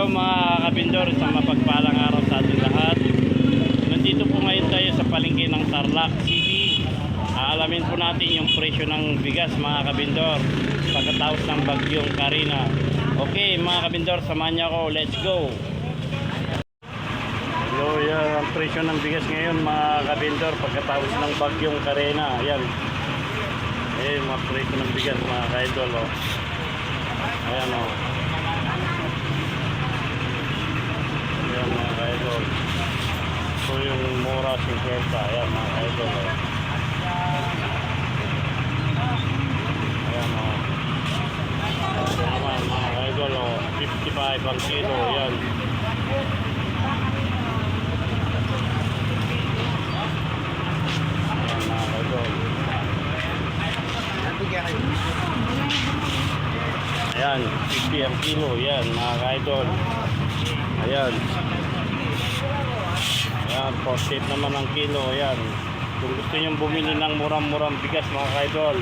Hello mga kabindor, isang mapagpalang araw sa ating lahat. Nandito po ngayon tayo sa palengke ng Tarlac City. Aalamin po natin yung presyo ng bigas mga kabindor pagkatapos ng bagyong Karina. Okay mga kabindor, samahan niyo ako, let's go. Hello, yan ang presyo ng bigas ngayon mga kabindor pagkatapos ng bagyong Karina. Ayan, mga presyo ng bigas mga kaidol, oh. Ayan, oh. Ayan mga kaidol. Ito yung mura 50. Ayan mga kaidol, oh. Ayan, oh. Ito naman mga kaidol, oh. 55 ang kilo. Ayan. Ayan mga kaidol. Ayan, 50 ang kilo. Ayan mga kaidol. Ayan. Ayan, 48 naman ang kilo. Ayan. Kung gusto nyo bumili ng murang-murang bigas mga kaidol,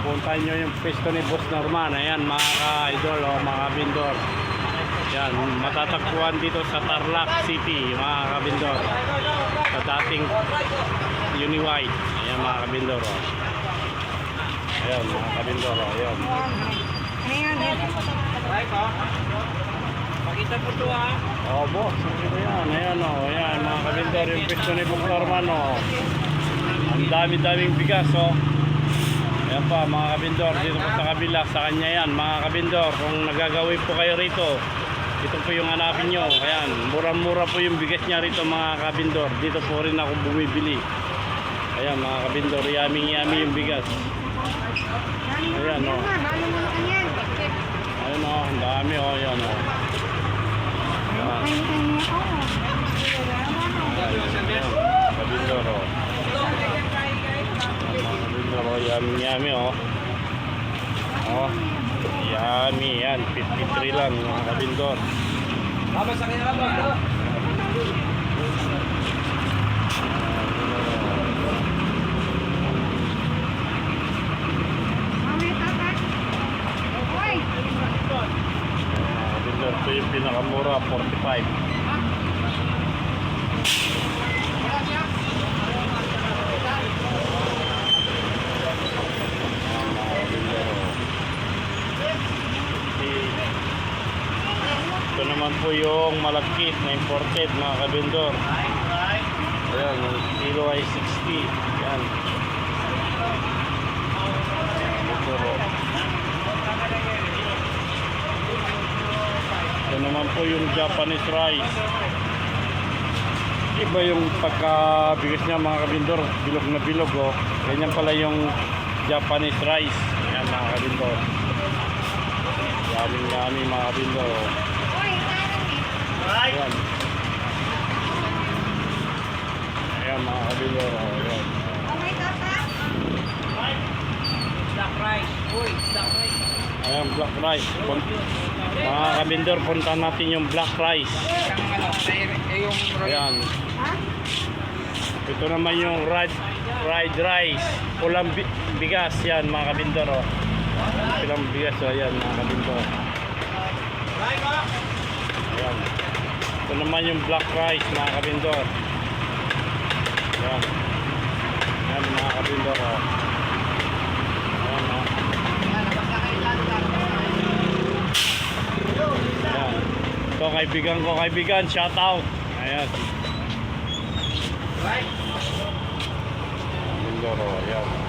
puntahan nyo yung pwesto ni Boss Norman. Ayan mga kaidol, oh, mga kabindor. Ayan, matatagpuan dito sa Tarlac City mga kabindor, sa dating Uniwide. Ayan mga kabindor, oh. Ayan mga kabindor, oh. Ayan. Pakita mo ito ha. Oh boss, ayan, ayan, oh. Ayan mga kabindor, yung pwesto ni Boss Norman, oh. Ang dami-daming bigas, oh. Ayan pa mga kabindor, dito po sa kabila, sa kanya yan mga kabindor. Kung nagagawin po kayo rito, ito po yung hanapin nyo. Ayan, mura-mura po yung bigas niya rito mga kabindor. Dito po rin ako bumibili. Ayan mga kabindor, yaming-yami yung bigas. Ayan, oh. Ayan, oh, ang dami, oh. Ayan, oh. Ayan. Ayan, kabindor, oh. Oh, yummy, oh. Oh, yummy yan. 53 lang mga kabindor. Habang sa kanya ba? Kabindor, ito yung pinakamura, 45. Ito naman po yung malagkit na imported mga kabindor. Ayan, yung kilo ay 60. Ayan. Ito naman po yung Japanese rice. Iba yung pagkabigas niya mga kabindor, bilog na bilog, oh. Ganyan pala yung Japanese rice. Ayan mga kabindor. Yummy mga kabindor, oh. Ayan. Ayan mga kabindor, oh. Ayan. Black rice. Uy, black rice. Ayan, black rice. Mga kabindor, punta natin yung black rice. Yung Ayan. Ito naman yung fried rice. Pulang bigas yan mga kabindor, oh. Pulang bigas, oh. Ayan mga kabindor. Ayan. Ito naman yung black rice mga kabindor. Ayan. Ayan mga kabindor, oh. Ayan, oh. Ayan. Ito kaibigan, shout out. Ayan. Kabindor, oh. Ayan.